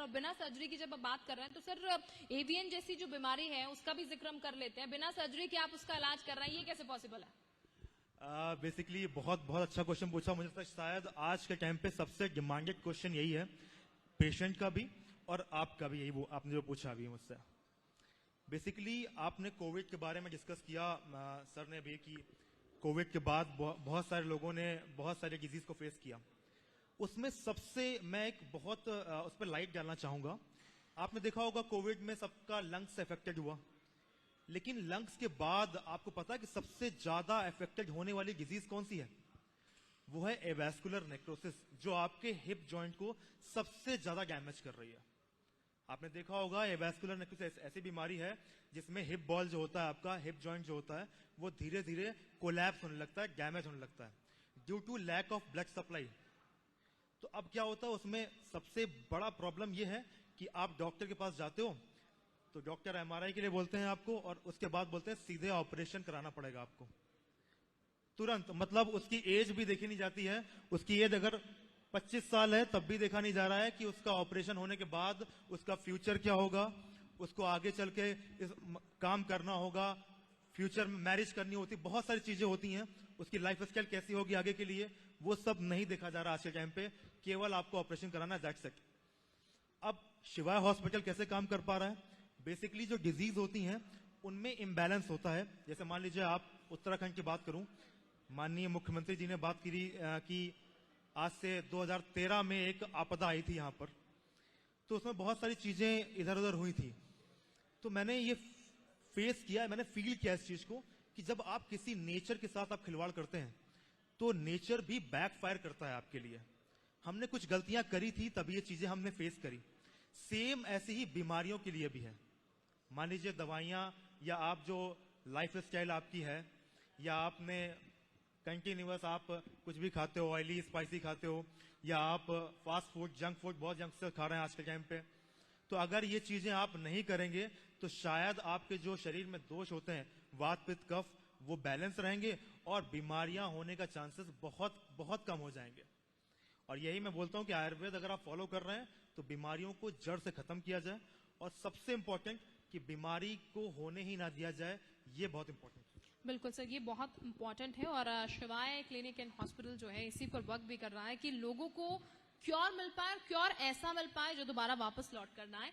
और बिना सर्जरी की जब आप बात कर रहे हैं तो सर एवियन जैसी जो बीमारी है उसका भी जिक्र हम कर लेते हैं, बिना सर्जरी के आप उसका इलाज कर रहे हैं, ये कैसे पॉसिबल है? बेसिकली बहुत अच्छा क्वेश्चन पूछा। मुझे लगता है शायद आज के टाइम पे सबसे डिमांडेड क्वेश्चन यही है, पेशेंट का भी और आपका भी, यही वो आपने जो पूछा अभी मुझसे। बेसिकली आपने कोविड के बारे में डिस्कस किया सर ने भी, कि कोविड के बाद बहुत सारे लोगों ने बहुत सारे डिजीज को फेस किया। उसमें सबसे मैं एक बहुत उस पर लाइट डालना चाहूंगा। आपने देखा होगा कोविड में सबका लंग्स अफेक्टेड हुआ, लेकिन लंग्स के बाद आपको पता है कि सबसे ज्यादा अफेक्टेड होने वाली डिजीज कौन सी है? वो है एवास्कुलर नेक्रोसिस, जो आपके हिप जॉइंट को सबसे ज्यादा डैमेज कर रही है। आपने देखा होगा एवास्कुलर नेक्रोसिस ऐसी बीमारी है जिसमें हिप बॉल जो होता है, आपका हिप जॉइंट जो होता है, वो धीरे धीरे कोलैप्स होने लगता है, डैमेज होने लगता है due to lack of blood supply. तो अब क्या होता है उसमें सबसे बड़ा प्रॉब्लम ये है कि आप डॉक्टर के पास जाते हो तो डॉक्टर एमआरआई के लिए बोलते हैं आपको, और उसके बाद बोलते हैं सीधे ऑपरेशन कराना पड़ेगा आपको तुरंत। मतलब उसकी एज भी देखी नहीं जाती है, उसकी एज अगर 25 साल है तब भी देखा नहीं जा रहा है कि उसका ऑपरेशन होने के बाद उसका फ्यूचर क्या होगा, उसको आगे चल के काम करना होगा, फ्यूचर में मैरिज करनी होती, बहुत सारी चीजें होती हैं, उसकी लाइफ स्टाइल कैसी होगी आगे के लिए, वो सब नहीं देखा जा रहा आज के टाइम पे। केवल आपको ऑपरेशन कराना, दैट्स इट। अब शिवाय हॉस्पिटल कैसे काम कर पा रहा है? बेसिकली जो डिजीज होती हैं उनमें इम्बैलेंस होता है। जैसे मान लीजिए आप उत्तराखंड की बात करूं, माननीय मुख्यमंत्री जी ने बात करी कि आज से 2013 में एक आपदा आई थी यहाँ पर, तो उसमें बहुत सारी चीजें इधर उधर हुई थी। तो मैंने ये फेस किया, मैंने फील किया इस चीज को कि जब आप किसी नेचर के साथ आप खिलवाड़ करते हैं तो नेचर भी बैकफायर करता है आपके लिए। हमने कुछ गलतियां करी थी तभी ये चीजें हमने फेस करी। सेम ऐसी ही बीमारियों के लिए भी है। मान लीजिए दवाइयां, या आप जो लाइफ स्टाइल आपकी है, या आपने कंटिन्यूअस आप कुछ भी खाते हो, ऑयली स्पाइसी खाते हो, या आप फास्ट फूड जंक फूड बहुत जंक से खा रहे हैं आज के टाइम पे, तो अगर ये चीजें आप नहीं करेंगे तो शायद आपके जो शरीर में दोष होते हैं, वात पित्त कफ, वो बैलेंस रहेंगे और बीमारियां होने का चांसेस बहुत बहुत कम हो जाएंगे। और यही मैं बोलता हूं कि आयुर्वेद अगर आप फॉलो कर रहे हैं तो बीमारियों को जड़ से खत्म किया जाए, और सबसे इंपॉर्टेंट कि बीमारी को होने ही ना दिया जाए, ये बहुत इंपॉर्टेंट है। बिल्कुल सर, ये बहुत इंपॉर्टेंट है। और शिवाय क्लिनिक एंड हॉस्पिटल जो है इसी पर वर्क भी कर रहा है कि लोगों को क्योर मिल पाए, क्योर ऐसा मिल पाए जो दोबारा वापस लौट करना है।